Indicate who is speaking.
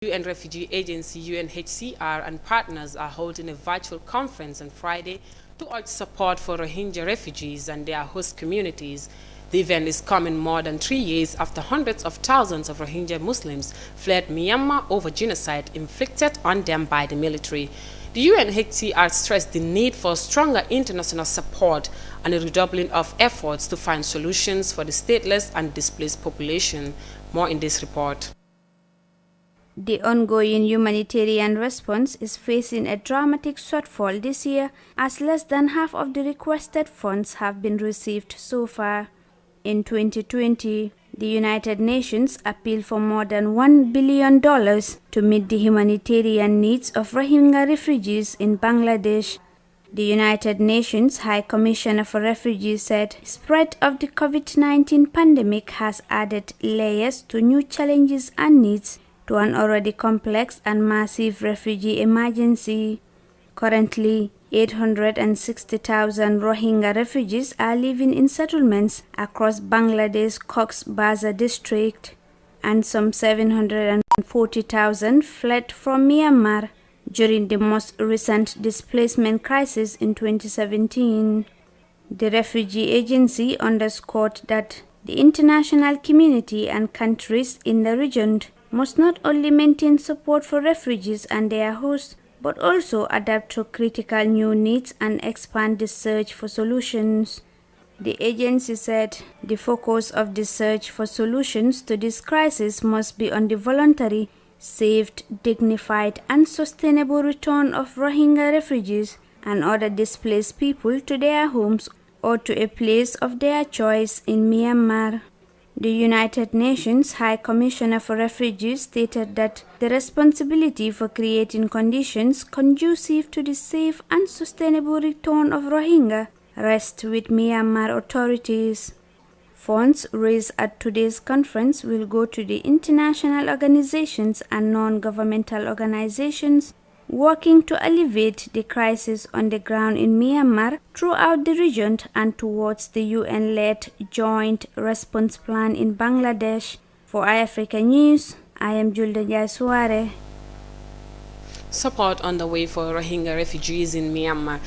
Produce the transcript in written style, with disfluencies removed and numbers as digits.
Speaker 1: UN Refugee Agency UNHCR and partners are holding a virtual conference on Friday to urge support for Rohingya refugees and their host communities. The event is coming more than 3 years after hundreds of thousands of Rohingya Muslims fled Myanmar over genocide inflicted on them by the military. The UNHCR stressed the need for stronger international support and a redoubling of efforts to find solutions for the stateless and displaced population. More in this report.
Speaker 2: The ongoing humanitarian response is facing a dramatic shortfall this year, as less than half of the requested funds have been received so far. In 2020, the United Nations appealed for more than $1 billion to meet the humanitarian needs of Rohingya refugees in Bangladesh. The United Nations High Commissioner for Refugees said the spread of the COVID-19 pandemic has added layers to new challenges and needs to an already complex and massive refugee emergency. Currently, 860,000 Rohingya refugees are living in settlements across Bangladesh's Cox's Bazar district, and some 740,000 fled from Myanmar during the most recent displacement crisis in 2017. The refugee agency underscored that the international community and countries in the region must not only maintain support for refugees and their hosts, but also adapt to critical new needs and expand the search for solutions. The agency said the focus of the search for solutions to this crisis must be on the voluntary, safe, dignified, and sustainable return of Rohingya refugees and other displaced people to their homes or to a place of their choice in Myanmar. The United Nations High Commissioner for Refugees stated that the responsibility for creating conditions conducive to the safe and sustainable return of Rohingya rests with Myanmar authorities. Funds raised at today's conference will go to the international organizations and non-governmental organizations working to alleviate the crisis on the ground in Myanmar throughout the region and towards the UN-led Joint Response Plan in Bangladesh. For iAfrica News, I am Julda Jai.
Speaker 1: Support on the way for Rohingya refugees in Myanmar.